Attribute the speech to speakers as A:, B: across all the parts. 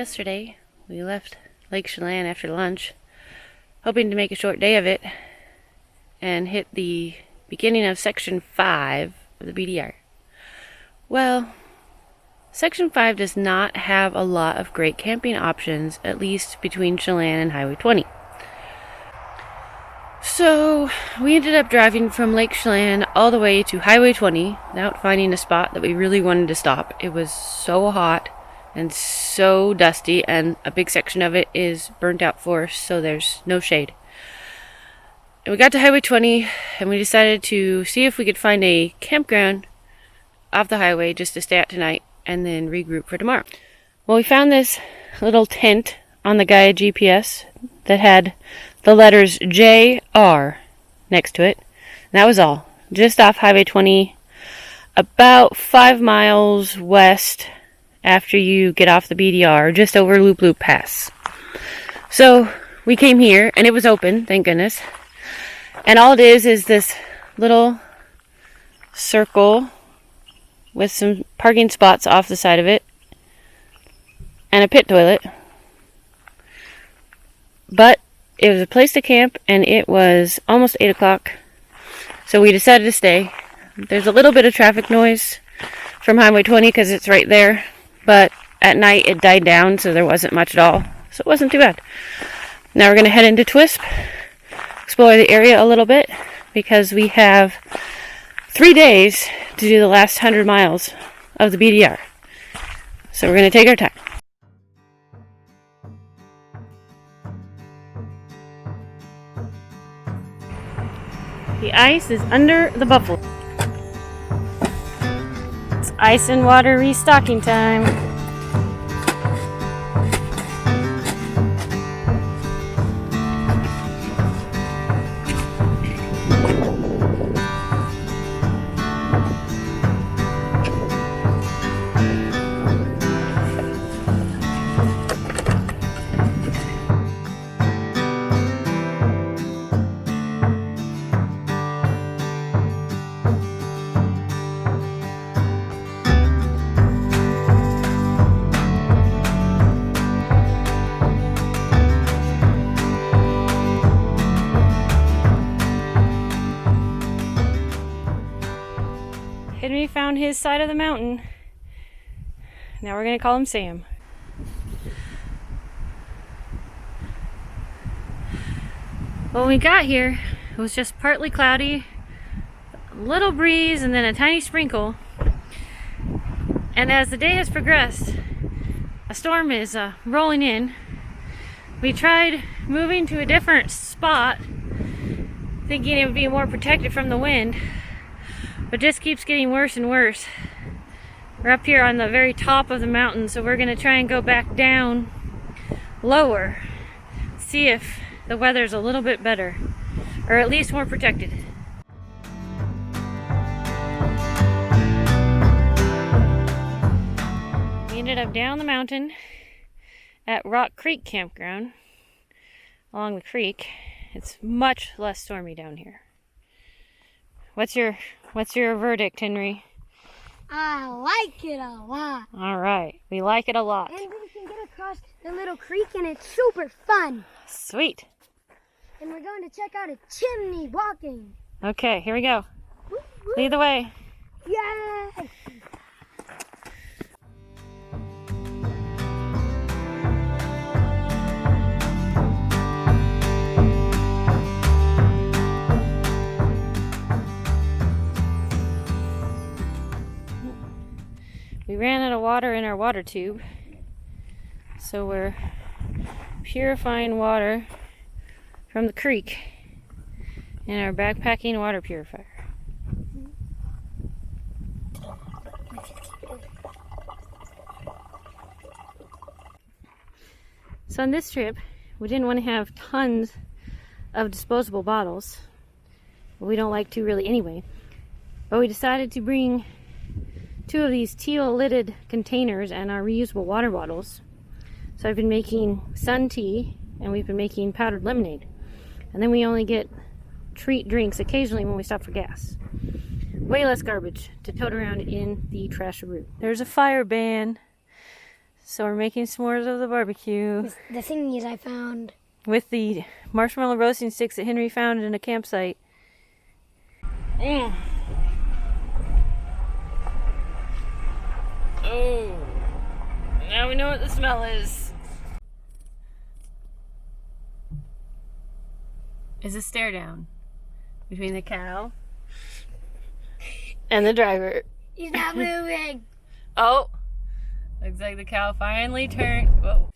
A: Yesterday, we left Lake Chelan after lunch, hoping to make a short day of it and hit the beginning of Section 5 of the BDR. Well, Section 5 does not have a lot of great camping options, at least between Chelan and Highway 20. So, we ended up driving from Lake Chelan all the way to Highway 20 without finding a spot that we really wanted to stop. It was so hot and so dusty, and a big section of it is burnt out forest, so there's no shade. And we got to Highway 20, and we decided to see if we could find a campground off the highway just to stay at tonight and then regroup for tomorrow. Well, we found this little tent on the Gaia GPS that had the letters JR next to it. And that was all. Just off Highway 20, about 5 miles west after you get off the BDR, just over Loop Loop Pass. So we came here, and it was open, thank goodness. And all it is this little circle with some parking spots off the side of it and a pit toilet. But it was a place to camp, and it was almost 8 o'clock, so we decided to stay. There's a little bit of traffic noise from Highway 20 because it's right there, but at night it died down, so there wasn't much at all, so it wasn't too bad. Now we're going to head into Twisp, explore the area a little bit, because we have 3 days to do the last 100 miles of the BDR. So we're going to take our time. The ice is under the buffalo. It's ice and water restocking time. Henry found his side of the mountain. Now we're going to call him Sam. When we got here, it was just partly cloudy, a little breeze, and then a tiny sprinkle. And as the day has progressed, a storm is rolling in. We tried moving to a different spot, thinking it would be more protected from the wind. But it just keeps getting worse and worse. We're up here on the very top of the mountain, so we're going to try and go back down lower, see if the weather's a little bit better, or at least more protected. We ended up down the mountain at Rock Creek Campground along the creek. It's much less stormy down here. What's your verdict, Henry?
B: I like it a lot.
A: All right, we like it a lot.
B: And we can get across the little creek, and it's super fun.
A: Sweet.
B: And we're going to check out a chimney walking.
A: Okay, here we go.
B: Woo, woo.
A: Lead the way.
B: Yay!
A: We ran out of water in our water tube, so we're purifying water from the creek in our backpacking water purifier. So on this trip, we didn't want to have tons of disposable bottles. We don't like to really anyway, but we decided to bring 2 of these teal lidded containers and our reusable water bottles. So I've been making sun tea, and we've been making powdered lemonade. And then we only get treat drinks occasionally when we stop for gas. Way less garbage to tote around in the trash route. There's a fire ban, So we're making s'mores of the barbecue
B: The thingies I found.
A: with the marshmallow roasting sticks that Henry found in a campsite. Oh, now we know what the smell is. Is a stare down between the cow and the driver.
B: He's not moving.
A: Oh, looks like the cow finally turned. Whoa.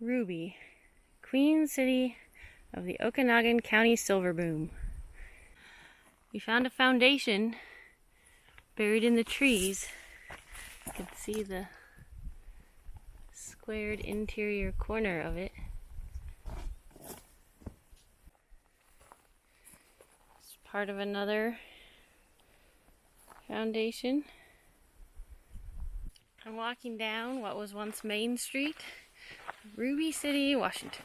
A: Ruby, Queen City of the Okanagan County Silver Boom. We found a foundation buried in the trees. You can see the squared interior corner of it. It's part of another foundation. I'm walking down what was once Main Street, Ruby City, Washington.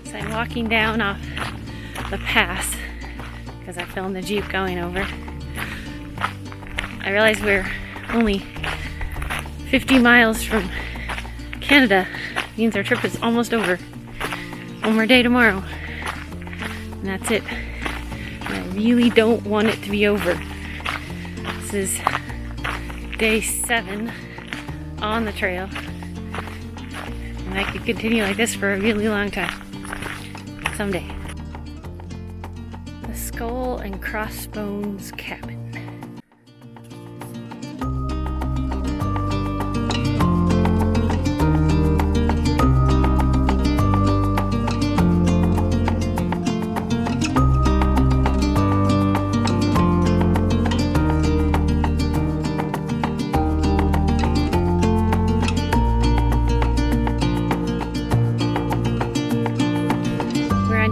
A: So I'm walking down off the pass because I filmed the Jeep going over. I realize we're only 50 miles from Canada. Means our trip is almost over. One more day tomorrow. And that's it. And I really don't want it to be over. This is day 7 on the trail. And I could continue like this for a really long time. Someday. The Skull and Crossbones Cabin.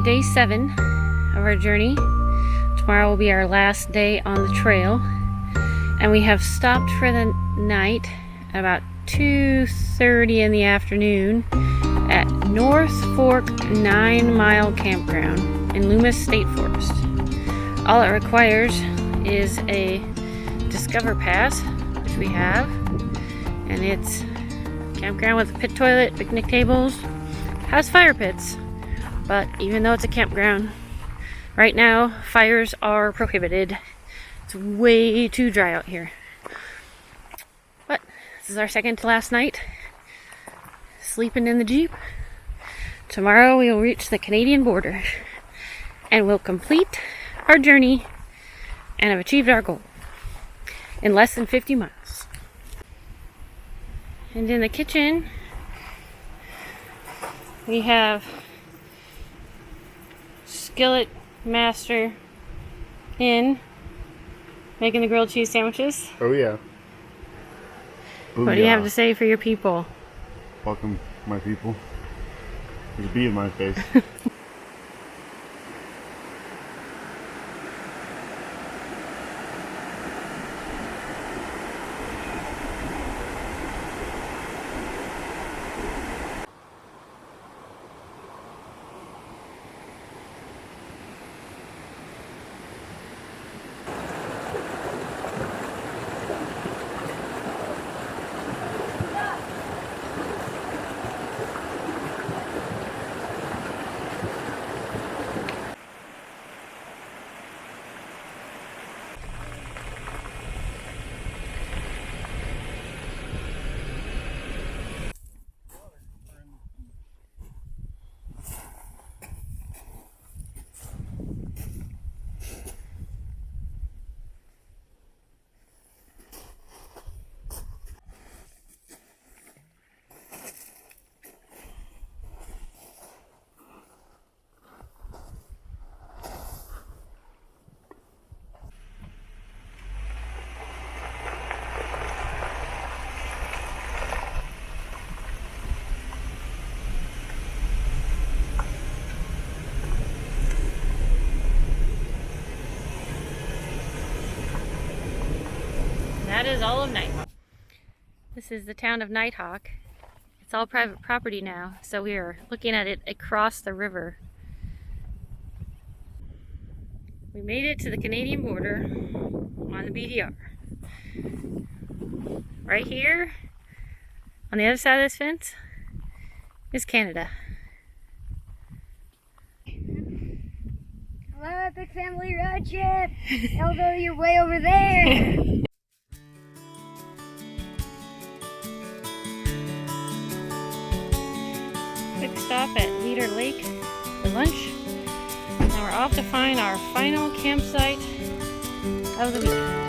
A: Day 7 of our journey. Tomorrow will be our last day on the trail, and we have stopped for the night at about 2:30 in the afternoon at North Fork 9-mile campground in Loomis State Forest. All it requires is a Discover Pass, which we have, and it's a campground with a pit toilet, picnic tables, has fire pits. But even though it's a campground, right now fires are prohibited. It's way too dry out here. But this is our second to last night sleeping in the Jeep. Tomorrow we will reach the Canadian border and we'll complete our journey and have achieved our goal in less than 50 miles. And in the kitchen we have Skillet Master in making the grilled cheese sandwiches.
C: Oh yeah.
A: What do you have to say for your people?
C: Welcome, my people. There's a bee in my face.
A: that is all of Nighthawk. This is the town of Nighthawk. It's all private property now, so we are looking at it across the river. We made it to the Canadian border on the BDR. Right here, on the other side of this fence, is Canada.
B: Hello, Epic Family Road Trip! Although you're way over there!
A: Quick stop at Leader Lake for lunch. Now we're off to find our final campsite of the week.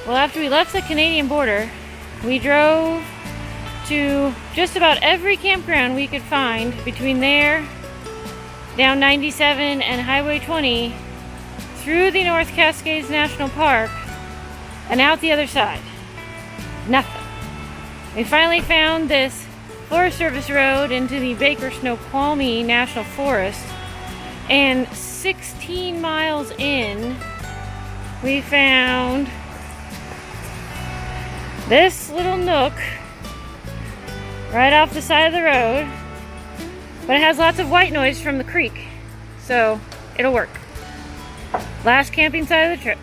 A: Well, after we left the Canadian border, we drove to just about every campground we could find between there, down 97 and Highway 20, through the North Cascade National Park, and out the other side. Nothing. We finally found this Forest Service road into the Baker Snoqualmie National Forest, and 16 miles in, we found this little nook right off the side of the road, but it has lots of white noise from the creek, so it'll work. Last camping site of the trip.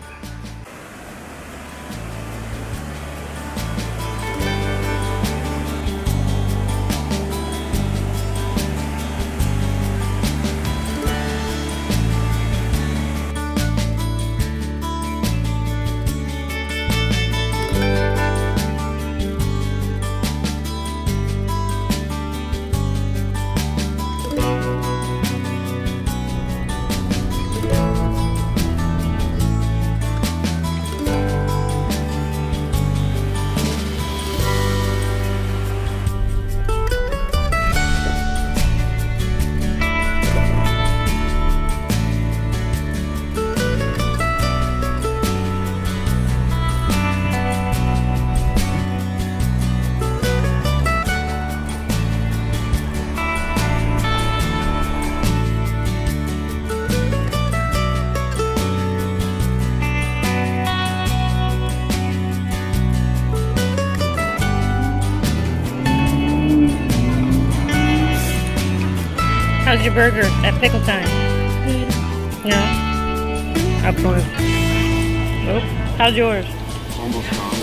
A: How's your burger at pickle time?
B: Good.
A: Yeah? Of course. Oh, how's yours?
C: Almost gone.